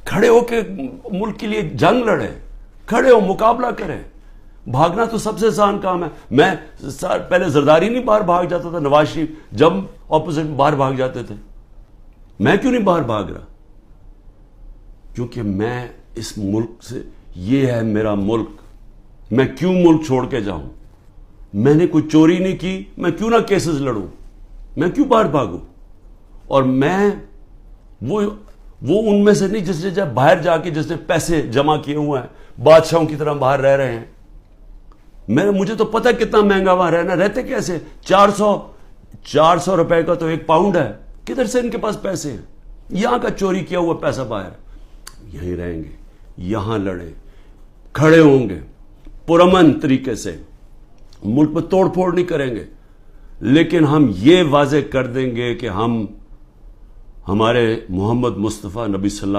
کھڑے ہو کے ملک کے لیے جنگ لڑے, کھڑے ہو مقابلہ کریں. بھاگنا تو سب سے آسان کام ہے. میں پہلے زرداری نہیں باہر بھاگ جاتا تھا, نواز شریف جب اپوزٹ باہر بھاگ جاتے تھے, میں کیوں نہیں باہر بھاگ رہا؟ کیونکہ میں اس ملک سے, یہ ہے میرا ملک, میں کیوں ملک چھوڑ کے جاؤں؟ میں نے کوئی چوری نہیں کی, میں کیوں نہ کیسز لڑوں, میں کیوں باہر بھاگوں؟ اور میں وہ ان میں سے نہیں جس نے جب باہر جا کے جس نے پیسے جمع کیے ہوئے ہیں, بادشاہوں کی طرح باہر رہ رہے ہیں. مجھے تو پتہ کتنا مہنگا وہاں رہنا, رہتے کیسے؟ 400 روپے کا تو ایک پاؤنڈ ہے, کدھر سے ان کے پاس پیسے ہیں؟ یہاں کا چوری کیا ہوا پیسہ باہر. یہیں رہیں گے, یہاں لڑیں, کھڑے ہوں گے پرامن طریقے سے, ملک پہ توڑ پھوڑ نہیں کریں گے, لیکن ہم یہ واضح کر دیں گے کہ ہم ہمارے محمد مصطفیٰ نبی صلی اللہ